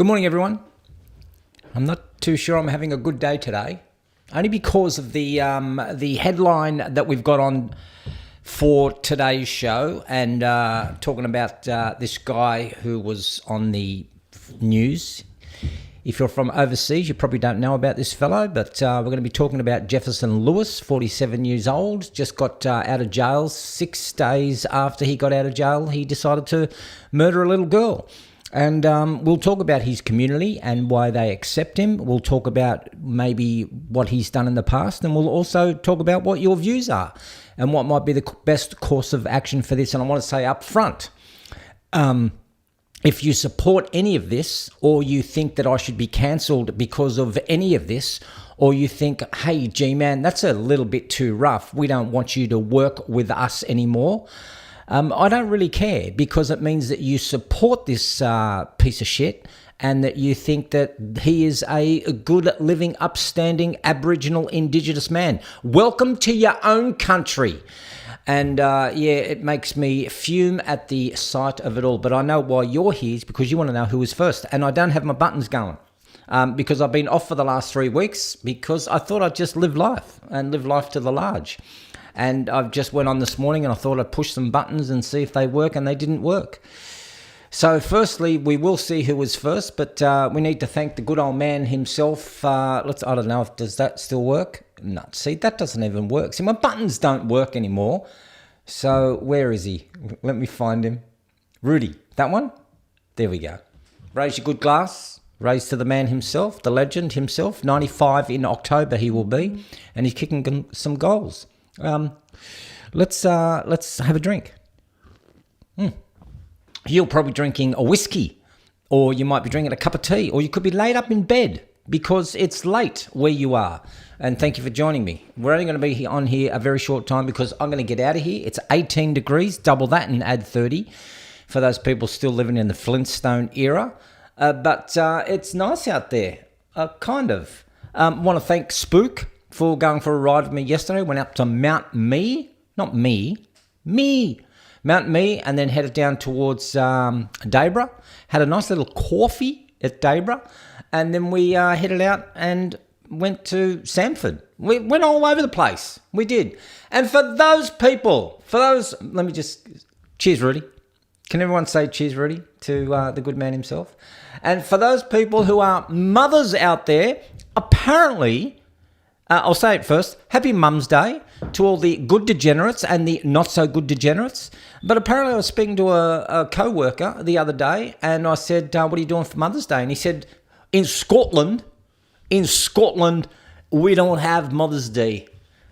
Good morning, everyone. I'm not too sure I'm having a good day today, only because of the headline that we've got on for today's show, and talking about this guy who was on the news. If you're from overseas, you probably don't know about this fellow, but we're going to be talking about Jefferson Lewis, 47 years old, just got out of jail. 6 days after he got out of jail, he decided to murder a little girl. And we'll talk about his community and why they accept him. We'll talk about maybe what he's done in the past, and we'll also talk about what your views are and what might be the best course of action for this. And I want to say up front, if you support any of this, or you think that I should be cancelled because of any of this, or you think, hey, G-Man, that's a little bit too rough, we don't want you to work with us anymore, I don't really care, because it means that you support this piece of shit and that you think that he is a good, living, upstanding Aboriginal Indigenous man. Welcome to your own country. And it makes me fume at the sight of it all. But I know why you're here is because you want to know who was first. And I don't have my buttons going because I've been off for the last 3 weeks because I thought I'd just live life and live life to the large. And I've just went on this morning and I thought I'd push some buttons and see if they work, and they didn't work. So firstly, we will see who was first, but we need to thank the good old man himself. I don't know, does that still work? No, see, that doesn't even work. See, my buttons don't work anymore. So where is he? Let me find him. Rudy, that one? There we go. Raise your good glass. Raise to the man himself, the legend himself. 95 in October he will be, and he's kicking some goals. Let's have a drink. You're probably drinking a whiskey, or you might be drinking a cup of tea, or you could be laid up in bed because it's late where you are. And thank you for joining me. We're only going to be on here a very short time because I'm going to get out of here. It's 18 degrees, double that and add 30 for those people still living in the Flintstone era. But it's nice out there, kind of. Want to thank Spook for going for a ride with me yesterday. Went up to Mount Me, Mount Me, and then headed down towards Debra. Had a nice little coffee at Debra, and then we headed out and went to Samford. We went all over the place. We did. And for those people, let me just, cheers, Rudy. Can everyone say cheers, Rudy, to the good man himself? And for those people who are mothers out there, apparently, I'll say it first, Happy Mum's Day to all the good degenerates and the not-so-good degenerates. But apparently I was speaking to a co-worker the other day, and I said, what are you doing for Mother's Day? And he said, in Scotland, we don't have Mother's Day.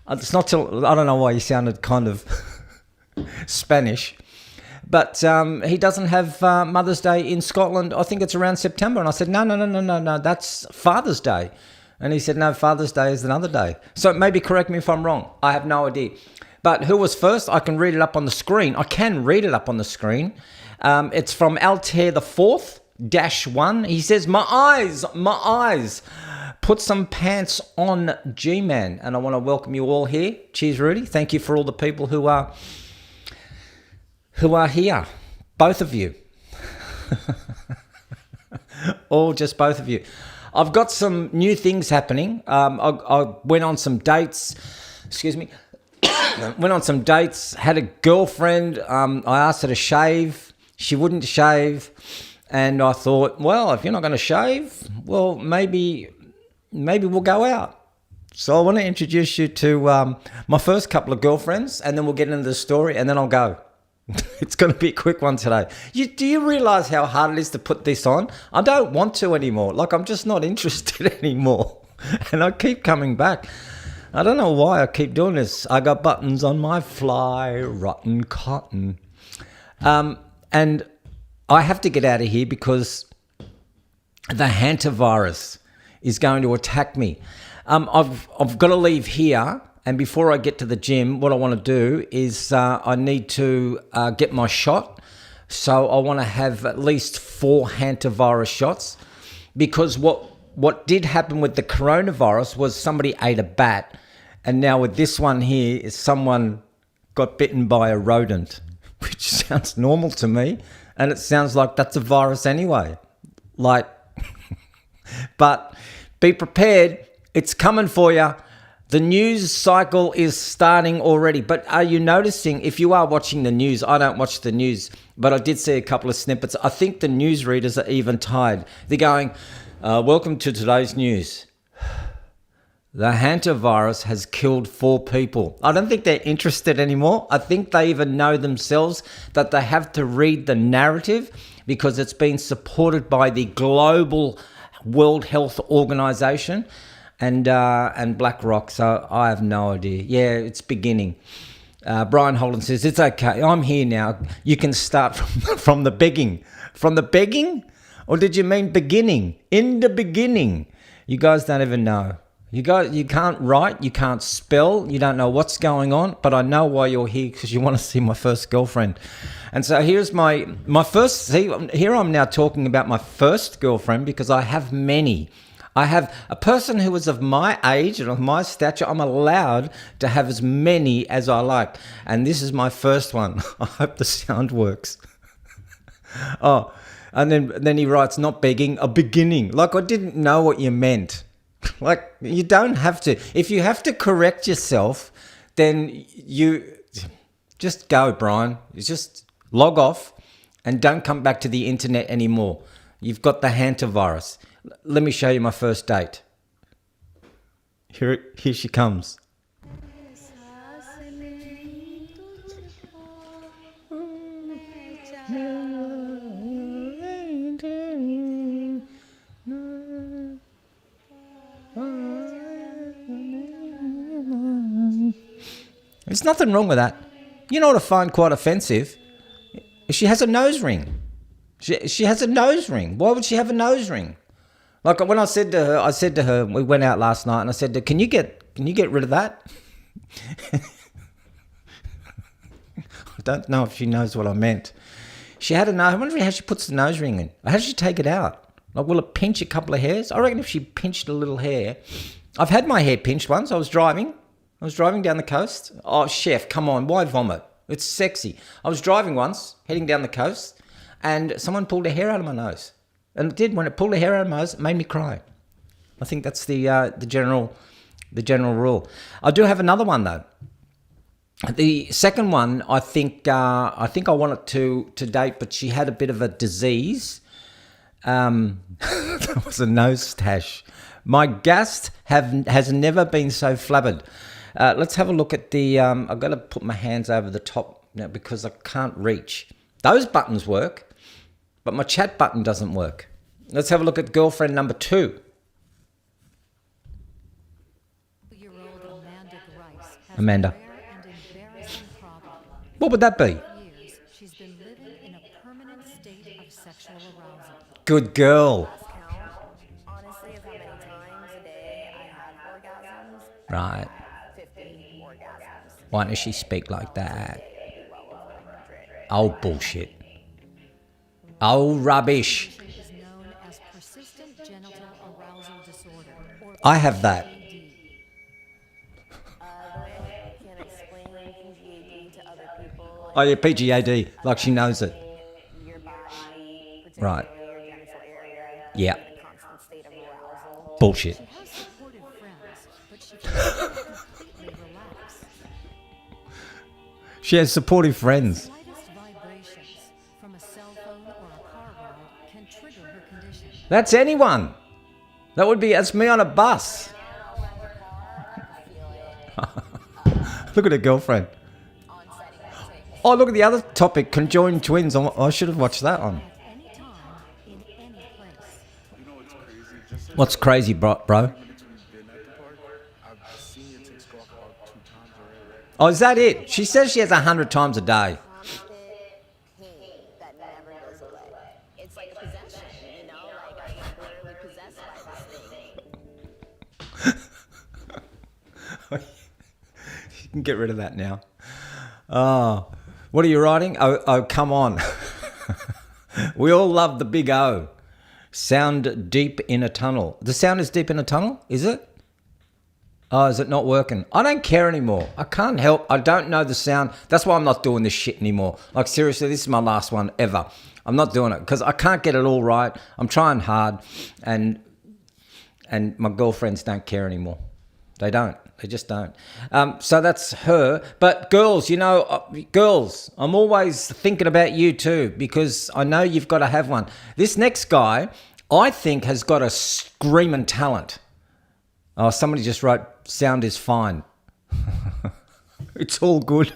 It's not till, I don't know why he sounded kind of Spanish. But he doesn't have Mother's Day in Scotland. I think it's around September. And I said, no, that's Father's Day. And he said, no, Father's Day is another day. So maybe correct me if I'm wrong. I have no idea. But who was first? I can read it up on the screen. It's from Altair the 4th-1. He says, my eyes. Put some pants on, G-Man. And I want to welcome you all here. Cheers, Rudy. Thank you for all the people who are here. Both of you. Or just both of you. I've got some new things happening. I went on some dates. Went on some dates. Had a girlfriend. I asked her to shave. She wouldn't shave. And I thought, well, if you're not going to shave, well, maybe we'll go out. So I want to introduce you to my first couple of girlfriends, and then we'll get into the story, and then I'll go. It's going to be a quick one today. Do you realize how hard it is to put this on? I don't want to anymore. Like, I'm just not interested anymore. And I keep coming back. I don't know why I keep doing this. I got buttons on my fly, rotten cotton. And I have to get out of here because the hantavirus is going to attack me. I've got to leave here. And before I get to the gym, what I want to do is I need to get my shot. So I want to have at least 4 hantavirus shots, because what did happen with the coronavirus was somebody ate a bat, and now with this one here is someone got bitten by a rodent, which sounds normal to me, and it sounds like that's a virus anyway. Like, But be prepared. It's coming for you. The news cycle is starting already. But are you noticing, if you are watching the news, I don't watch the news, but I did see a couple of snippets. I think the newsreaders are even tired. They're going, welcome to today's news. The hantavirus has killed 4 people. I don't think they're interested anymore. I think they even know themselves that they have to read the narrative because it's been supported by the global World Health Organization and BlackRock. So I have no idea. Yeah, it's beginning. Brian Holden says, it's okay. I'm here now. You can start from the begging. From the begging? Or did you mean beginning? In the beginning. You guys don't even know. You can't write, you can't spell, you don't know what's going on, but I know why you're here, because you want to see my first girlfriend. And so here's my first, see, here I'm now talking about my first girlfriend, because I have many. I have a person who is of my age and of my stature. I'm allowed to have as many as I like. And this is my first one. I hope the sound works. Oh, and then he writes, not begging, a beginning. Like I didn't know what you meant. Like, you don't have to. If you have to correct yourself, then you just go, Brian. You just log off and don't come back to the internet anymore. You've got the hantavirus. Let me show you my first date. Here she comes. There's nothing wrong with that. You know what I find quite offensive? She has a nose ring. She has a nose ring. Why would she have a nose ring? Like when I said to her, we went out last night, and I said to her, can you get rid of that? I don't know if she knows what I meant. She had a nose. I wonder how she puts the nose ring in. How does she take it out? Like, will it pinch a couple of hairs? I reckon if she pinched a little hair. I've had my hair pinched once. I was driving down the coast. Oh, chef, come on. Why vomit? It's sexy. I was driving once, heading down the coast, and someone pulled a hair out of my nose. And it did. When it pulled a hair out of my nose, it made me cry. I think that's the general rule. I do have another one, though. The second one, I think I want it to date, but she had a bit of a disease. That was a nose tash. My guest has never been so flabbered. Let's have a look at the... I've got to put my hands over the top now because I can't reach. Those buttons work, but my chat button doesn't work. Let's have a look at girlfriend number 2. Amanda. What would that be? She's been living in a permanent state of sexual arousal. Good girl. Honestly, of how many times a day I have orgasms. Right. 50 orgasms. Why does she speak like that? Well over 100. Oh, bullshit. Oh, rubbish. Condition is known as persistent genital arousal disorder, or I have that. The way I can explain PGAD to other people. Oh, yeah, PGAD, like she knows it. Your body, Right. particularly your genital area, Yeah. in a constant state of arousal. Bullshit. She has supportive friends, but she can't completely relax. She has supportive friends. Slightest vibrations from a cell phone or a car ride can trigger her condition. That's anyone. That's me on a bus. Look at her girlfriend. Oh, look at the other topic, conjoined twins. I should have watched that one. At any time, in any place. You know what's crazy? Just What's crazy, bro? minutes we've been at the park, I've seen your TikTok about 2 times already. Oh, is that it? She says she has 100 times a day. Constant pain that never goes away. It's like a possession, you know? Like I'm literally possessed by this thing. You can get rid of that now. Oh, what are you writing? Oh, come on. We all love the big O. Sound deep in a tunnel. The sound is deep in a tunnel, is it? Oh, is it not working? I don't care anymore. I can't help. I don't know the sound. That's why I'm not doing this shit anymore. Like, seriously, this is my last one ever. I'm not doing it because I can't get it all right. I'm trying hard. And and my girlfriends don't care anymore. They don't. They just don't. So that's her. But girls, girls, I'm always thinking about you too, because I know you've got to have one. This next guy, I think, has got a screaming talent. Oh, somebody just wrote, sound is fine. It's all good.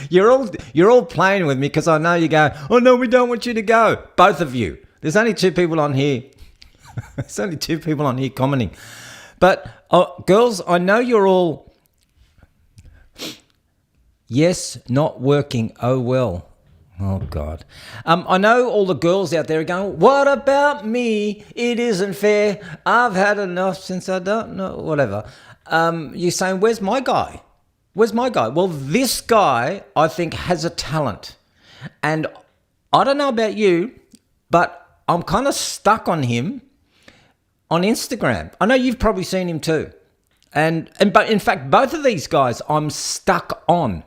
You're all playing with me because I know you go, oh no, we don't want you to go. Both of you. There's only two people on here. There's only two people on here commenting. But girls, I know you're all, yes, not working. Oh well. Oh God. I know all the girls out there are going, what about me? It isn't fair. I've had enough since I don't know, whatever. You're saying, where's my guy? Where's my guy? Well, this guy, I think, has a talent. And I don't know about you, but I'm kind of stuck on him on Instagram. I know you've probably seen him too. But in fact, both of these guys I'm stuck on.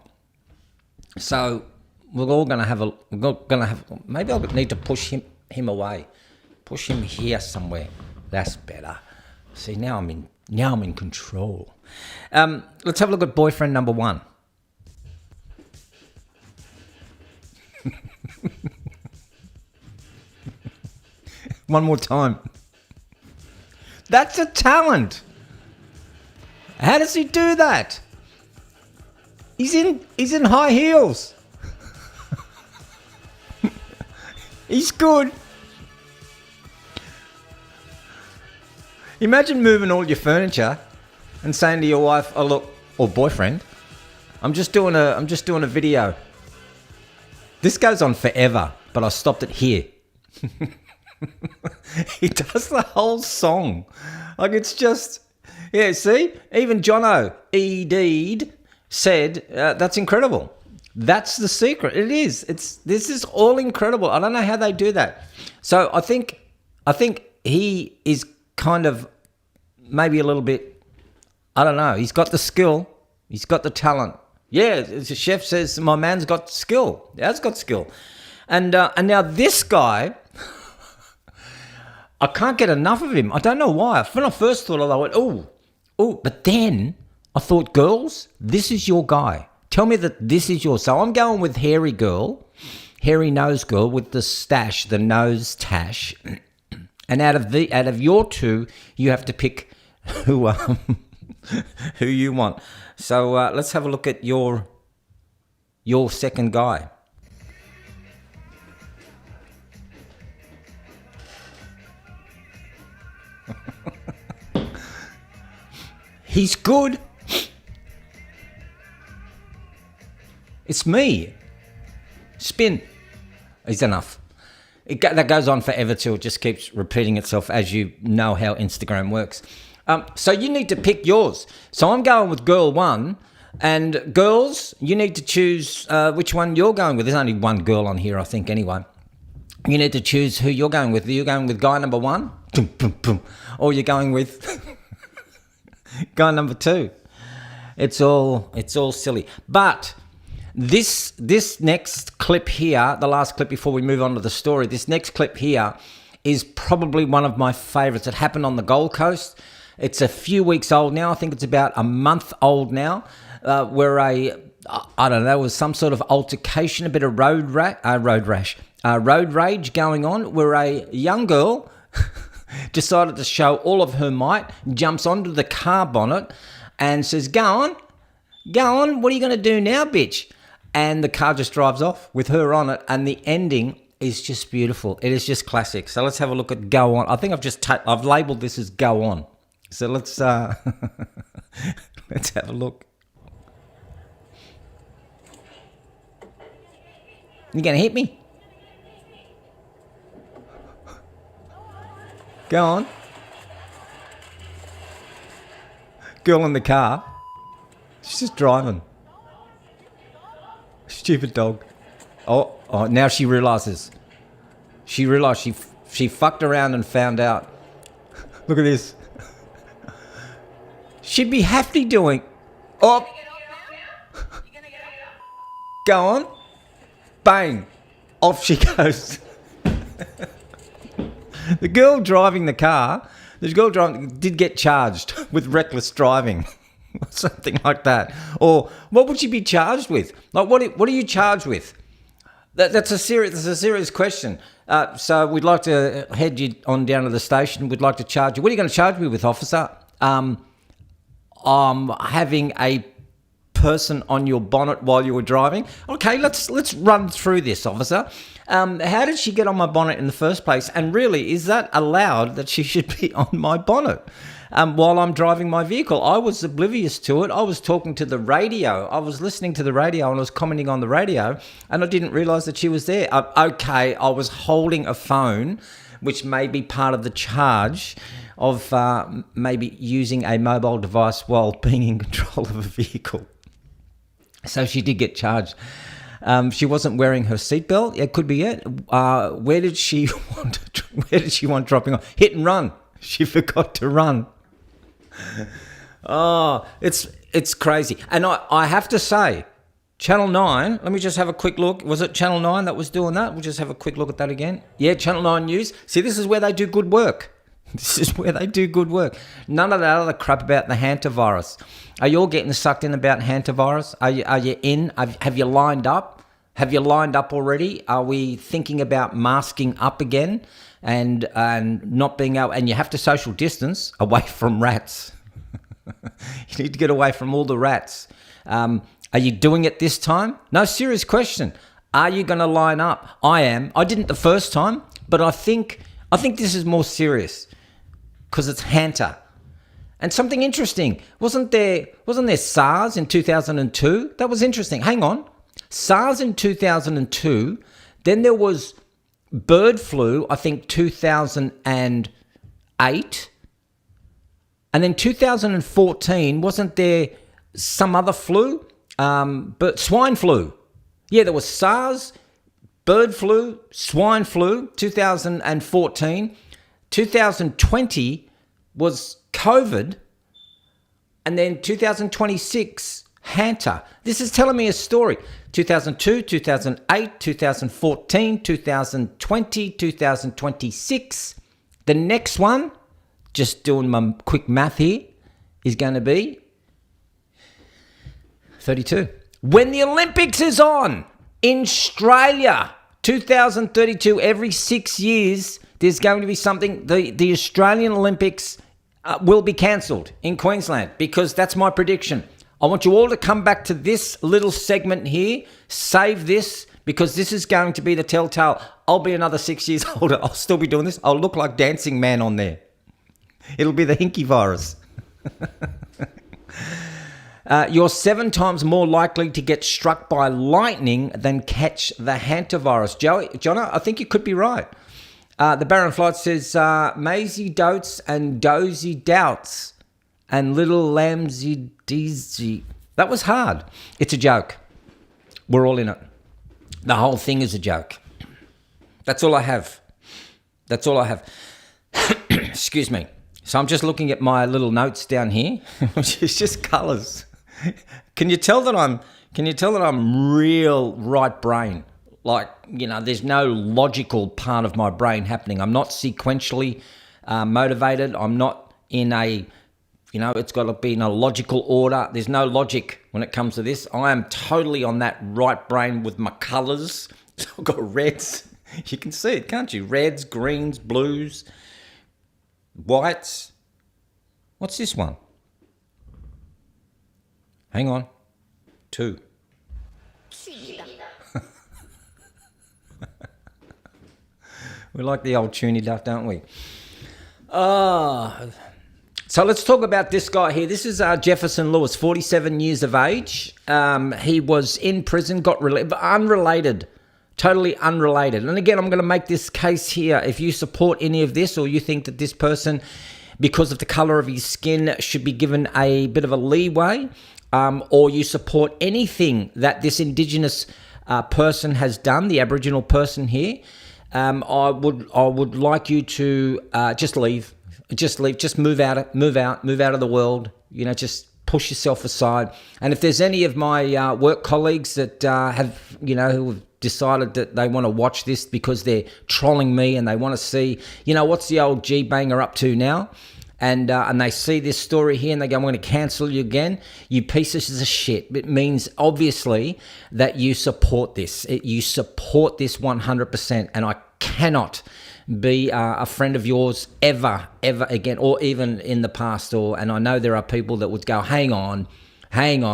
So we're all going to have maybe I'll need to push him away. Push him here somewhere. That's better. See, now I'm in control. Let's have a look at boyfriend number 1. One more time. That's a talent. How does he do that? He's in high heels. He's good. Imagine moving all your furniture and saying to your wife, "Oh look," or boyfriend, I'm just doing a video. This goes on forever, but I stopped it here." He does the whole song. Like, it's just, yeah, see? Even Jono, Edeed, said, that's incredible. That's the secret. It is. This is all incredible. I don't know how they do that. So I think he is kind of maybe a little bit, I don't know. He's got the skill. He's got the talent. Yeah, as the chef says, my man's got skill. He has got skill. And now this guy, I can't get enough of him. I don't know why. When I first thought of it, I went, oh. But then I thought, girls, this is your guy. Tell me that this is yours. So I'm going with hairy nose girl with the stash, the nose tash. And out of your two, you have to pick who you want. So let's have a look at your second guy. He's good. It's me. Spin. He's enough. That goes on forever too. It just keeps repeating itself, as you know how Instagram works. So you need to pick yours. So I'm going with girl 1. And girls, you need to choose which one you're going with. There's only one girl on here, I think, anyway. You need to choose who you're going with. Are you going with guy number 1? Or you're going with guy number 2? It's all silly. But this next clip here, the last clip before we move on to the story, this next clip here is probably one of my favourites. It happened on the Gold Coast. It's a few weeks old now. I think it's about a month old now. Where there was some sort of altercation, a bit of road rage going on, where a young girl decided to show all of her might, jumps onto the car bonnet and says, go on, what are you going to do now, bitch? And the car just drives off with her on it, and the ending is just beautiful. It is just classic. So let's have a look at Go On. I think I've labelled this as Go On. So let's let's have a look. You going to hit me? Go on. Girl in the car. She's just driving. Stupid dog. Oh, now she realises. She realised she fucked around and found out. Look at this. She'd be hefty doing. Oh. Go on. Bang. Off she goes. The girl driving the car, did get charged with reckless driving. Or something like that. Or what would she be charged with? Like, what are you charged with? That's a serious question. So we'd like to head you on down to the station. We'd like to charge you. What are you going to charge me with, officer? Having a person on your bonnet while you were driving. Okay, let's run through this, officer. How did she get on my bonnet in the first place? And really, is that allowed that she should be on my bonnet while I'm driving my vehicle? I was oblivious to it. I was talking to the radio. I was listening to the radio and I was commenting on the radio, and I didn't realise that she was there. Okay, I was holding a phone, which may be part of the charge of maybe using a mobile device while being in control of a vehicle. So she did get charged. She wasn't wearing her seatbelt. It could be it. Where did she want dropping off? Hit and run. She forgot to run. Oh, it's crazy. And I have to say, Channel 9, let me just have a quick look. Was it Channel 9 that was doing that? We'll just have a quick look at that again. Yeah, Channel 9 News. See, this is where they do good work. This is where they do good work. None of that other crap about the hantavirus. Are you all getting sucked in about hantavirus? Are you in? Have you lined up? Have you lined up already? Are we thinking about masking up again and not being able? And you have to social distance away from rats. You need to get away from all the rats. Are you doing it this time? No, serious question. Are you going to line up? I am. I didn't the first time, but I think this is more serious because it's Hanta. And something interesting, wasn't there SARS in 2002? That was interesting. Hang on. SARS in 2002, then there was bird flu, I think 2008. And then 2014, wasn't there some other flu? But swine flu. Yeah, there was SARS, bird flu, swine flu, 2014. 2020 was COVID. And then 2026, Hanta. This is telling me a story. 2002, 2008, 2014, 2020, 2026. The next one, just doing my quick math here, is going to be 32. When the Olympics is on in Australia, 2032, every 6 years, there's going to be something. The Australian Olympics will be cancelled in Queensland because that's my prediction. I want you all to come back to this little segment here. Save this because this is going to be the telltale. I'll be another 6 years older. I'll still be doing this. I'll look like Dancing Man on there. It'll be the hinky virus. You're 7 times more likely to get struck by lightning than catch the hantavirus. Jonah, I think you could be right. The Baron Flight says, Maisie dotes and dozy doubts and little lambsy deezy. That was hard. It's a joke. We're all in it. The whole thing is a joke. That's all I have. That's all I have. Excuse me. So I'm just looking at my little notes down here, which is just colours. Can you tell that I'm real right brain? Like, there's no logical part of my brain happening. I'm not sequentially motivated. I'm not in a, it's got to be in a logical order. There's no logic when it comes to this. I am totally on that right brain with my colours. So I've got reds. You can see it, can't you? Reds, greens, blues, whites. What's this one? Hang on. 2. We like the old tuney duck, don't we? So let's talk about this guy here. This is Jefferson Lewis, 47 years of age. He was in prison, got unrelated, totally unrelated. And again, I'm going to make this case here. If you support any of this or you think that this person, because of the colour of his skin, should be given a bit of a leeway, or you support anything that this Indigenous person has done, the Aboriginal person here, I would like you to just leave, just move out of the world. Just push yourself aside. And if there's any of my work colleagues that have, who have decided that they want to watch this because they're trolling me and they want to see, what's the old G-banger up to now? And they see this story here and they go, I'm going to cancel you again. You pieces of shit. It means obviously that you support this. You support this 100%. And I cannot be a friend of yours ever again, or even in the past. And I know there are people that would go, hang on,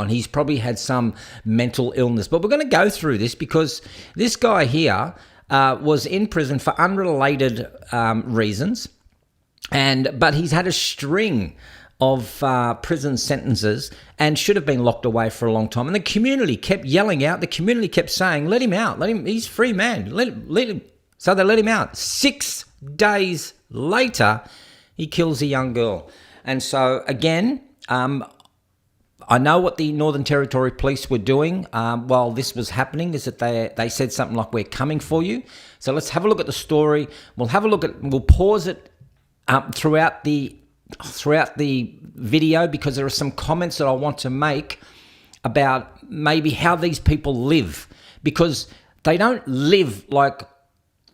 he's probably had some mental illness. But we're going to go through this because this guy here was in prison for unrelated reasons. But he's had a string of prison sentences and should have been locked away for a long time. And the community kept yelling out. The community kept saying, let him out. Let him. He's a free man. Let him. So they let him out. 6 days later, he kills a young girl. And so, again, I know what the Northern Territory Police were doing while this was happening is that they said something like, we're coming for you. So let's have a look at the story. We'll pause it throughout the video because there are some comments that I want to make about maybe how these people live, because they don't live like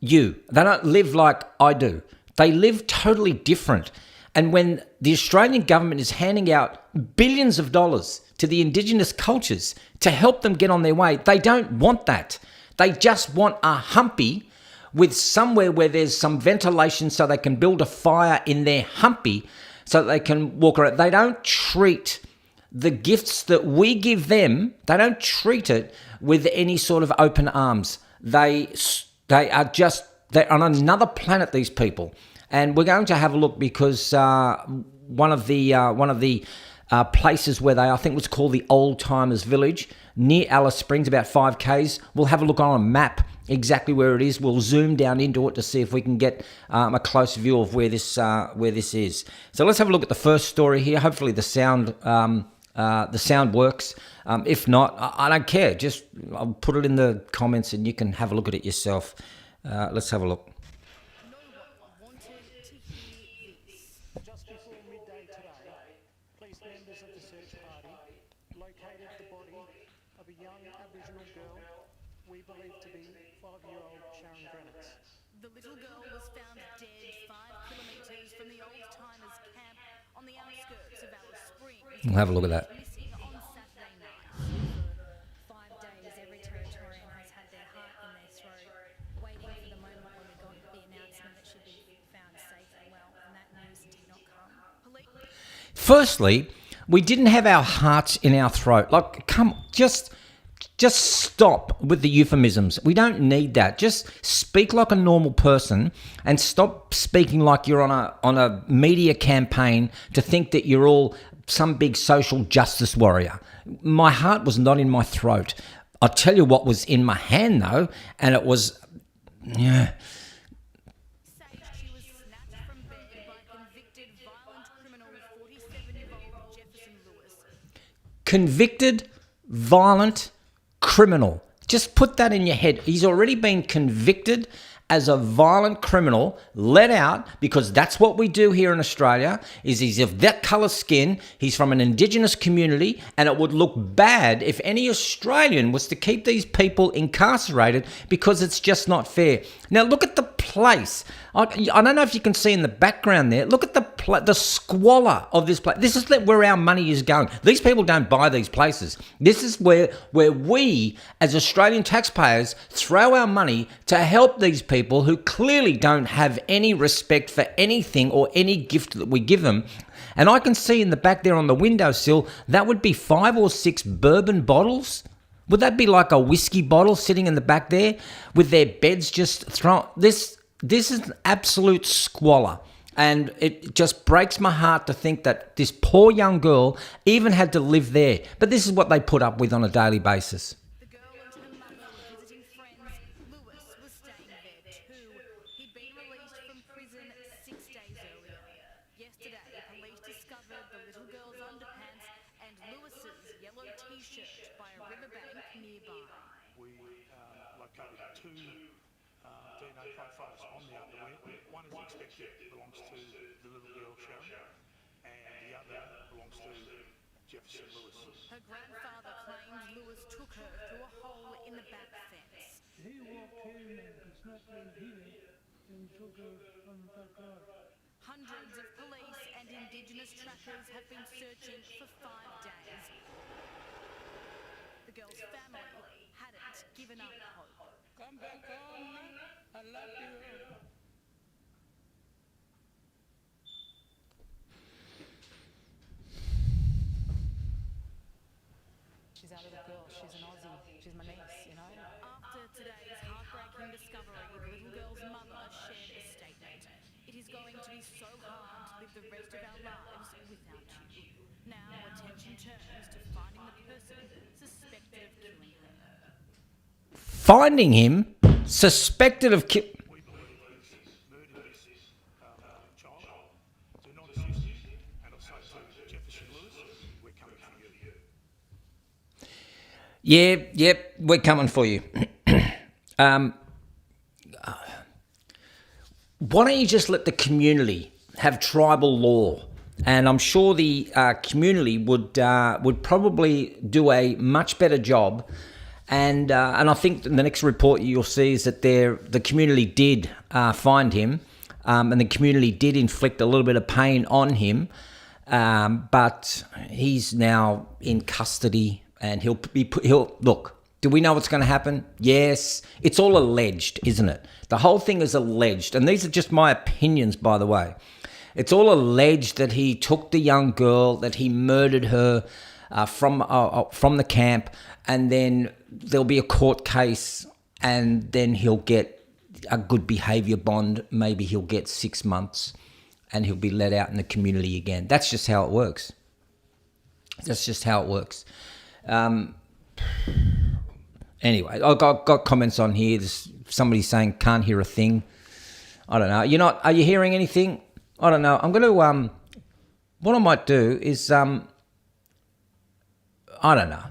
you. They don't live like I do. They live totally different. And when the Australian government is handing out billions of dollars to the Indigenous cultures to help them get on their way, they don't want that. They just want a humpy with somewhere where there's some ventilation so they can build a fire in their humpy so that they can walk around. They don't treat the gifts that we give them, they don't treat it with any sort of open arms. They're on another planet, these people. And we're going to have a look because one of the places where I think was called the Old Timers Village near Alice Springs, about 5 k's. We'll have a look on a map exactly where it is. We'll zoom down into it to see if we can get a close view of where this is. So let's have a look at the first story here. Hopefully the sound works. If not, I don't care. Just I'll put it in the comments and you can have a look at it yourself. Let's have a look. Just before midday today, police members of the search party located the body of a young Aboriginal girl we believe to be 5-year-old Sharon Granitz. The little girl was found dead 5 kilometres from the Old Timers camp on the outskirts of Alice Springs. We'll have a look at that. Missing on Saturday night. For 5 days, every Territorian has had their heart in their throat, waiting for the moment when we got the announcement that she'd be found safe and well, and that news did not come. Firstly, we didn't have our hearts in our throat. Like, just stop with the euphemisms. We don't need that. Just speak like a normal person and stop speaking like you're on a media campaign to think that you're all some big social justice warrior. My heart was not in my throat. I'll tell you what was in my hand though, and it was, yeah. She was snatched from bed by convicted violent criminal 47-year-old Jefferson Lewis. Convicted, violent criminal. Just put that in your head. He's already been convicted as a violent criminal, let out, because that's what we do here in Australia, is he's of that colour skin, he's from an Indigenous community, and it would look bad if any Australian was to keep these people incarcerated because it's just not fair. Now look at the place. I don't know if you can see in the background there, look at the squalor of this place. This is where our money is going. These people don't buy these places. This is where we, as Australian taxpayers, throw our money to help these people who clearly don't have any respect for anything or any gift that we give them. And I can see in the back there on the windowsill, that would be 5 or 6 bourbon bottles. Would that be like a whiskey bottle sitting in the back there with their beds just thrown? This is an absolute squalor. And it just breaks my heart to think that this poor young girl even had to live there. But this is what they put up with on a daily basis. The girl and her mother were visiting friends. Lewis was staying there too. He'd been released from prison 6 days earlier. Yesterday, police discovered the little girl's underpants and Lewis's yellow t-shirt by a riverbank nearby. We located 2 DNA profiles on the underwear. One is expected belongs to the little girl Sharon, and the other belongs to Jefferson Lewis. Her grandfather claimed Lewis took her through a hole in the back fence. He snapping here and took her on the back road. Hundreds of police and Indigenous trackers have been searching for 5 days. The girl's family hadn't given up hope. Come back home, man. I love you. She's our little girl. She's an Aussie. She's my niece, you know. After today's heartbreaking discovery, the little girl's mother shared a statement. It is going to be so hard to live the rest of our lives without you. Now attention turns to finding the person suspected of killing her. Finding him suspected of We believe he's murdered this child. Do not assist you. And I've said to Jefferson Lewis, we're coming for you. Yep, we're coming for you. Why don't you just let the community have tribal law? And I'm sure the community would probably do a much better job. And I think the next report you'll see is that the community did find him, and the community did inflict a little bit of pain on him, but he's now in custody, and he'll look. Do we know what's going to happen? Yes. It's all alleged, isn't it? The whole thing is alleged. And these are just my opinions, by the way. It's all alleged that he took the young girl, that he murdered her from the camp, and then there'll be a court case, and then he'll get a good behaviour bond. Maybe he'll get 6 months, and he'll be let out in the community again. That's just how it works. Anyway, I've got comments on here. There's somebody saying can't hear a thing. I don't know. Are you hearing anything? I don't know. I'm going to what I might do is I don't know.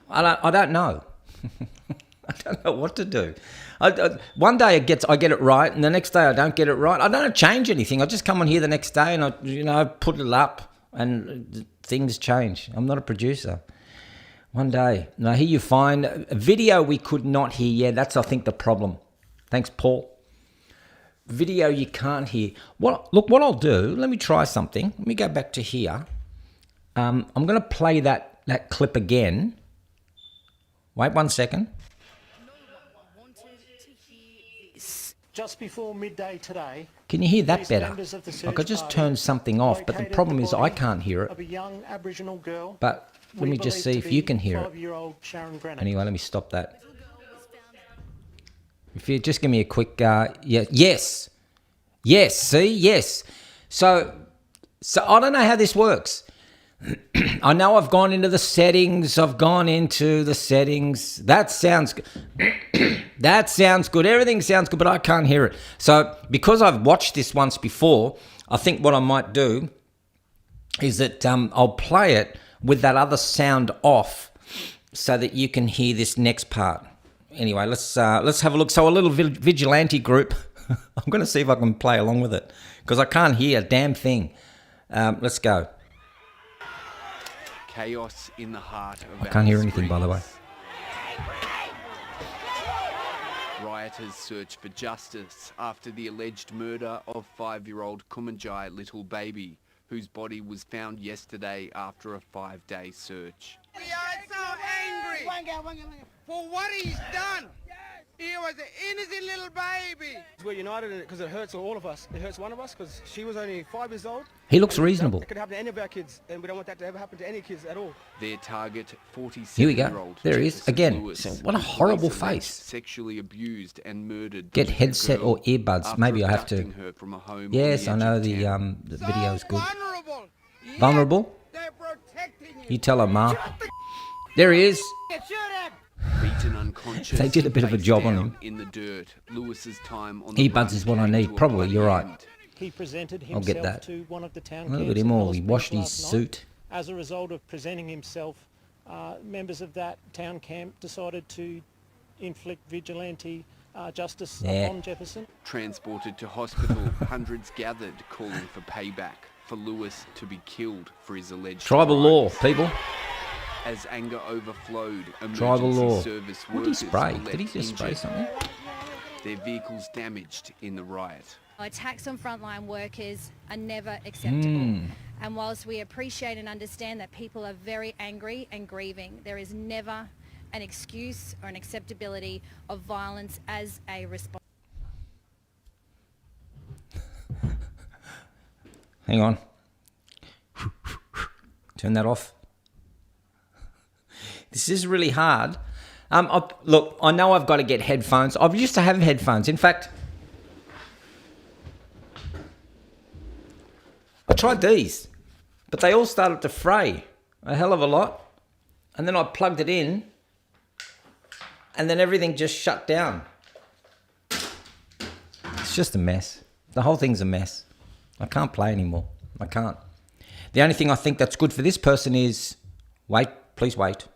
I don't know. I don't know what to do. One day I get it right, and the next day I don't get it right. I don't change anything. I just come on here the next day and I put it up, and things change. I'm not a producer. One day. Now, here you find a video we could not hear. Yeah, that's, I think, the problem. Thanks, Paul. Video you can't hear. What I'll do, let me try something. Let me go back to here. I'm going to play that clip again. Wait 1 second. No one wanted to hear this. Just before midday today, Can you hear that these better? members of the I search could just party turn something off, but the located problem the is I body can't hear it. of a young Aboriginal girl. But let me just see if you can hear it. 5-year-old Sharon Granite. Anyway, let me stop that. If you just give me a quick, yes, see, yes. So I don't know how this works. I know I've gone into the settings. That sounds good. That sounds good. Everything sounds good, but I can't hear it. So because I've watched this once before, I think what I might do is that I'll play it with that other sound off so that you can hear this next part. Anyway, let's have a look. So a little vigilante group. I'm going to see if I can play along with it because I can't hear a damn thing. Let's go. Chaos in the heart of I can't hear anything, by the way. Rioters search for justice after the alleged murder of 5-year-old Kumanjai little baby, whose body was found yesterday after a 5-day search. We are so angry for what he's done. He was an innocent little baby. We're united in it because it hurts all of us. It hurts one of us because she was only 5 years old. He looks reasonable. It could happen to any of our kids, and we don't want that to ever happen to any kids at all. Their target, 47-year-old Here we go. There he is. Jefferson Again, Lewis, so what a horrible police alleged face. Sexually abused and murdered. Get the headset girl or earbuds. after Maybe I have to. abducting her from a home on Yes, the I edge know of the town. video is good. Vulnerable. Yet Vulnerable? They're protecting You tell her, Ma. There he is. Beaten unconscious. They did a bit of a face job on down him. In the dirt, Lewis's time on the Earbuds run is what I came need. to a Probably, bloody you're right. end. He presented I'll get himself that. to one of the town Look at camps him in all. He Alice washed Springs his last night. suit. As a result of presenting himself, members of that town camp decided to inflict vigilante justice Yeah. upon Jefferson. Transported to hospital, hundreds gathered calling for payback, for Lewis to be killed for his alleged Tribal law, crimes. people. As anger overflowed, Tribal emergency law. service What did he workers spray? were Did he left just spray injured. something? their vehicles damaged in the riot. Attacks on frontline workers are never acceptable. And whilst we appreciate and understand that people are very angry and grieving, there is never an excuse or an acceptability of violence as a response. Hang on. Turn that off. This is really hard. Look, I know I've got to get headphones. I used to have headphones. In fact, I tried these, but they all started to fray a hell of a lot. And then I plugged it in, and then everything just shut down. It's just a mess. The whole thing's a mess. I can't play anymore. I can't. The only thing I think that's good for this person is wait, please wait.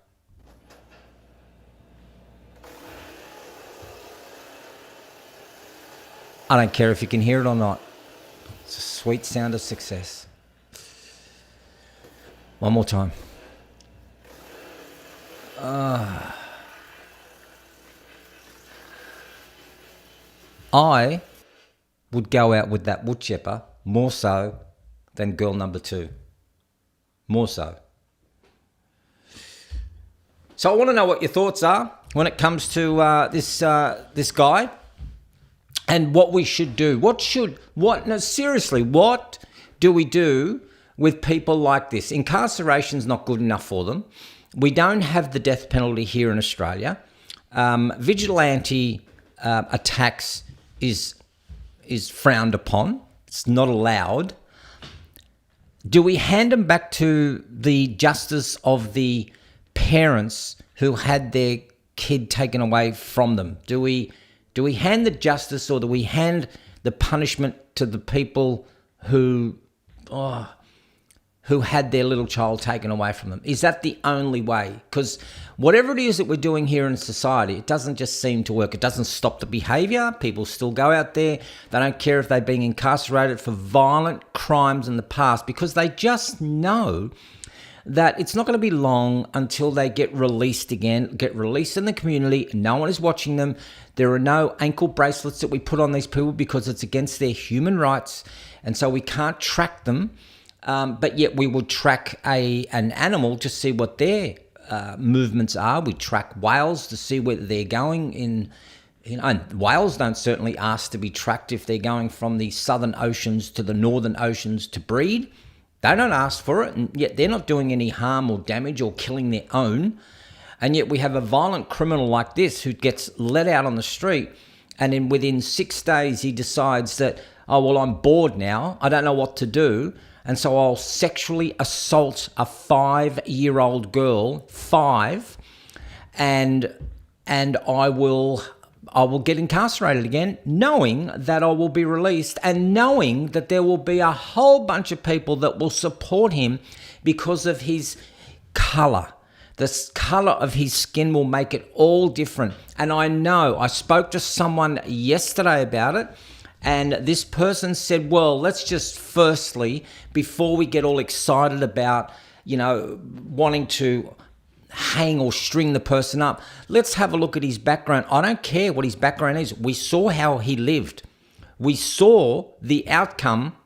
I don't care if you can hear it or not. It's a sweet sound of success. One more time. I would go out with that wood chipper more so than girl number 2. More so. So I want to know what your thoughts are when it comes to this guy and what we should do. Seriously, what do we do with people like this? Incarceration's not good enough for them. We don't have the death penalty here in Australia. Vigilante attacks is frowned upon. It's not allowed. Do we hand them back to the justice of the parents who had their kid taken away from them? Do we hand the justice, or do we hand the punishment to the people who had their little child taken away from them? Is that the only way? Because whatever it is that we're doing here in society, it doesn't just seem to work. It doesn't stop the behaviour. People still go out there. They don't care if they've been incarcerated for violent crimes in the past, because they just know that it's not going to be long until they get released again, get released in the community. No one is watching them. There are no ankle bracelets that we put on these people because it's against their human rights. And so we can't track them. But yet we will track an animal to see what their movements are. We track whales to see where they're going and whales don't certainly ask to be tracked if they're going from the southern oceans to the northern oceans to breed. They don't ask for it, and yet they're not doing any harm or damage or killing their own. And yet we have a violent criminal like this who gets let out on the street, and then within 6 days he decides that, oh, well, I'm bored now. I don't know what to do. And so I'll sexually assault a 5-year-old girl, 5, and I will get incarcerated again, knowing that I will be released and knowing that there will be a whole bunch of people that will support him because of his colour. The colour of his skin will make it all different. And I know, I spoke to someone yesterday about it, and this person said, well, let's just firstly, before we get all excited about, wanting to hang or string the person up, let's have a look at his background. I don't care what his background is. We saw how he lived. We saw the outcome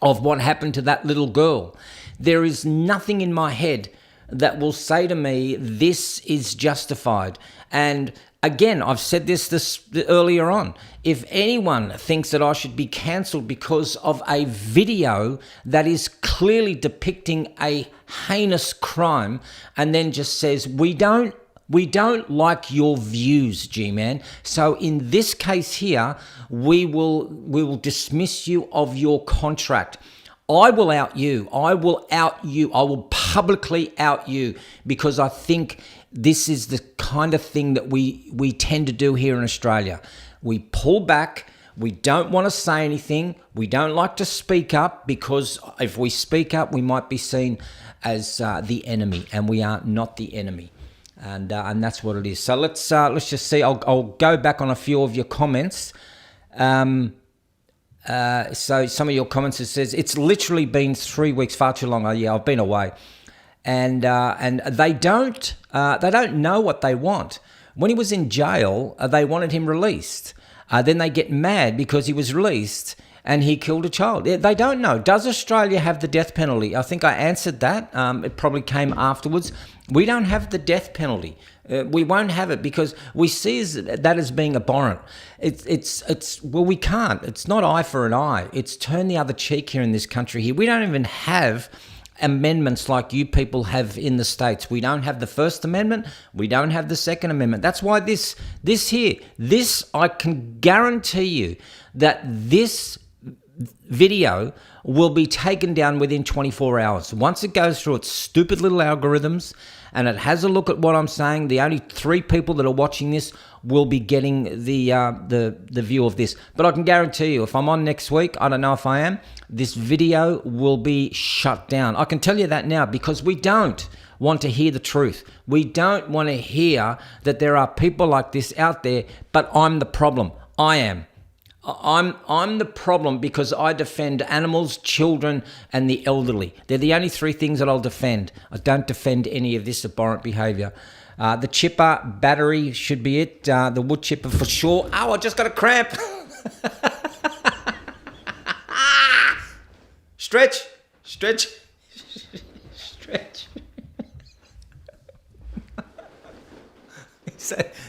of what happened to that little girl. There is nothing in my head that will say to me, this is justified. And again, I've said this earlier on. If anyone thinks that I should be cancelled because of a video that is clearly depicting a heinous crime and then just says, we don't like your views, G-Man. So in this case here, we will dismiss you of your contract. I will out you. I will publicly out you, because I think this is the kind of thing that we tend to do here in Australia. We pull back. We don't want to say anything. We don't like to speak up, because if we speak up, we might be seen as the enemy, and we are not the enemy. And that's what it is. So let's just see. I'll go back on a few of your comments. So some of your comments, it says, it's literally been 3 weeks, far too long. Oh yeah, I've been away. And they don't know what they want. When he was in jail, they wanted him released. then they get mad because he was released and he killed a child. They don't know. Does Australia have the death penalty? I think I answered that. It probably came afterwards. We don't have the death penalty. We won't have it because we see that as being abhorrent. Well, we can't. It's not eye for an eye. It's turn the other cheek here in this country here. We don't even have amendments like you people have in the States. We don't have the First Amendment. We don't have the Second Amendment. That's why this I can guarantee you that this video will be taken down within 24 hours. Once it goes through its stupid little algorithms and it has a look at what I'm saying, the only 3 people that are watching this will be getting the view of this. But I can guarantee you, if I'm on next week, I don't know if I am, this video will be shut down. I can tell you that now because we don't want to hear the truth. We don't want to hear that there are people like this out there, but I'm the problem. I am. I'm the problem because I defend animals, children, and the elderly. They're the only 3 things that I'll defend. I don't defend any of this abhorrent behaviour. The chipper battery should be it. The wood chipper for sure. Oh, I just got a cramp. Stretch.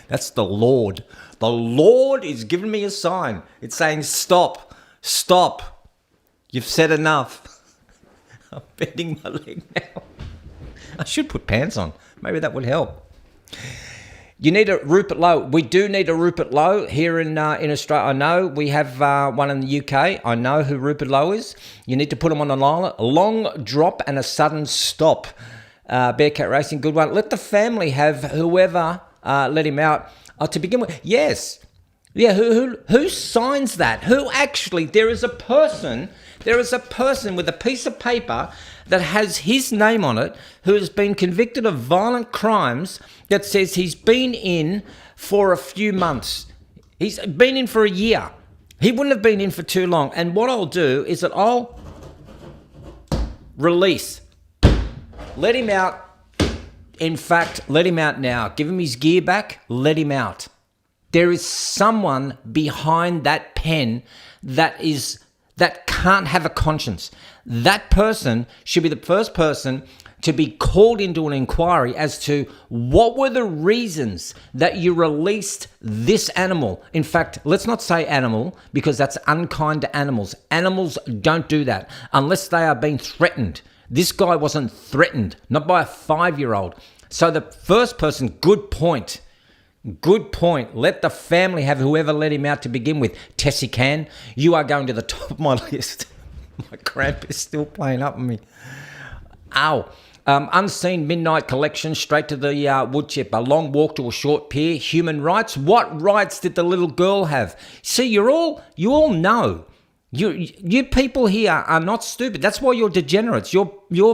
That's the Lord. The Lord is giving me a sign. It's saying, stop. You've said enough. I'm bending my leg now. I should put pants on. Maybe that would help. You need a Rupert Lowe. We do need a Rupert Lowe here in Australia. I know we have one in the UK. I know who Rupert Lowe is. You need to put him on a long drop and a sudden stop. Bearcat Racing, good one. Let the family have whoever let him out. To begin with, yes. Yeah, who signs that? Who actually, there is a person with a piece of paper that has his name on it who has been convicted of violent crimes that says he's been in for a few months. He's been in for a year. He wouldn't have been in for too long. And what I'll do is that I'll release. Let him out. In fact, let him out now. Give him his gear back. Let him out. There is someone behind that pen that can't have a conscience. That person should be the first person to be called into an inquiry as to what were the reasons that you released this animal. In fact, let's not say animal because that's unkind to animals. Animals don't do that unless they are being threatened. This guy wasn't threatened, not by a 5-year-old. So the first person, good point. Let the family have whoever let him out to begin with. Tessie Can, you are going to the top of my list. My cramp is still playing up on me. Ow. Unseen midnight collection, straight to the wood chip. A long walk to a short pier. Human rights. What rights did the little girl have? See, you all know. You people here are not stupid. That's why you're degenerates. You're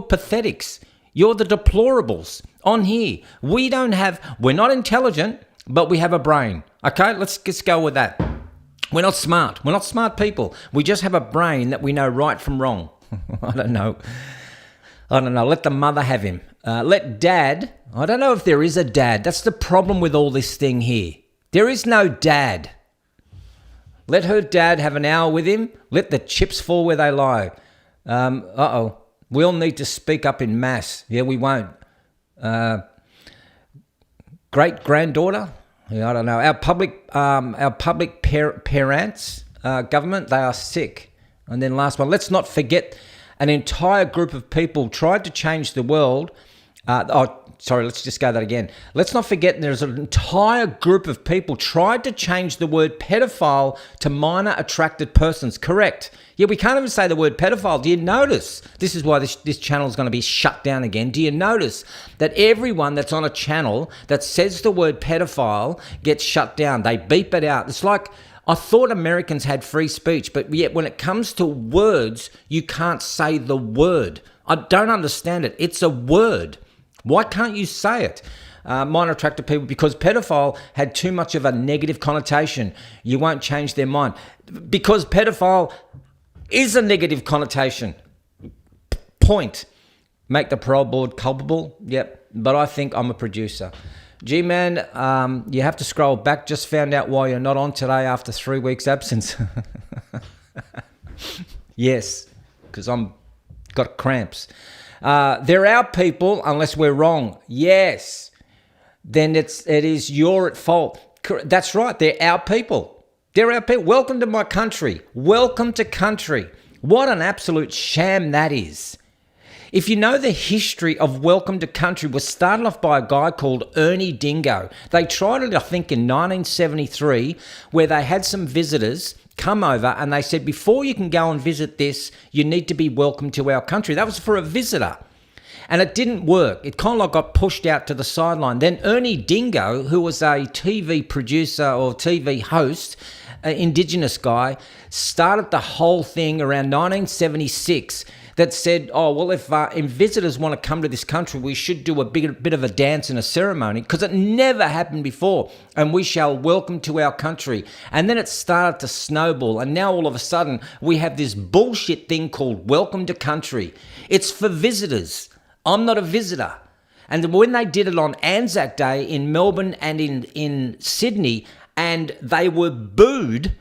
pathetics. You're the deplorables on here. We're not intelligent, but we have a brain. Okay, let's just go with that. We're not smart. We're not smart people. We just have a brain that we know right from wrong. I don't know. Let the mother have him. Let dad. I don't know if there is a dad. That's the problem with all this thing here. There is no dad. Let her dad have an hour with him. Let the chips fall where they lie. We'll need to speak up in mass. Yeah, we won't. Great-granddaughter? Yeah, I don't know. Our public parents, government, they are sick. And then last one, let's not forget an entire group of people tried to change the world. Let's just go that again. Let's not forget there's an entire group of people tried to change the word pedophile to minor attracted persons. Correct. Yeah, we can't even say the word pedophile. Do you notice? This is why this channel is going to be shut down again. Do you notice that everyone that's on a channel that says the word pedophile gets shut down? They beep it out. It's like, I thought Americans had free speech, but yet when it comes to words, you can't say the word. I don't understand it. It's a word. Why can't you say it? Minor attracted people, because pedophile had too much of a negative connotation. You won't change their mind. Because pedophile is a negative connotation. Point. Make the parole board culpable? Yep. But I think I'm a producer. G-Man, you have to scroll back. Just found out why you're not on today after 3 weeks absence. Yes, because I'm got cramps. They're our people unless we're wrong. Yes. Then it is you're at fault. That's right. They're our people. They're our people. Welcome to my country. Welcome to country. What an absolute sham that is. If you know the history of Welcome to Country was started off by a guy called Ernie Dingo. They tried it, I think, in 1973, where they had some visitors come over and they said, before you can go and visit this, you need to be welcome to our country. That was for a visitor. And it didn't work. It kind of like got pushed out to the sideline. Then Ernie Dingo, who was a TV producer or TV host, an Indigenous guy, started the whole thing around 1976 that said, oh, well, if visitors want to come to this country, we should do a bit of a dance and a ceremony because it never happened before, and we shall welcome to our country. And then it started to snowball, and now all of a sudden we have this bullshit thing called Welcome to Country. It's for visitors. I'm not a visitor. And when they did it on Anzac Day in Melbourne and in Sydney, and they were booed,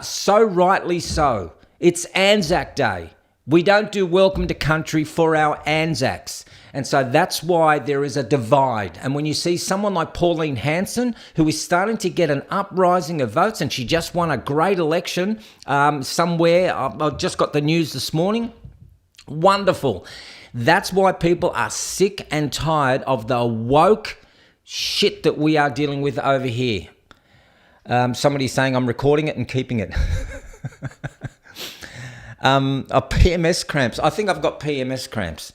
so rightly so. It's Anzac Day. We don't do Welcome to Country for our Anzacs. And so that's why there is a divide. And when you see someone like Pauline Hanson, who is starting to get an uprising of votes, and she just won a great election somewhere, I just got the news this morning, wonderful. That's why people are sick and tired of the woke shit that we are dealing with over here. Somebody's saying I'm recording it and keeping it. PMS cramps. I think I've got PMS cramps.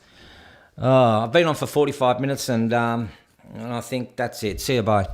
I've been on for 45 minutes and I think that's it. See you, bye.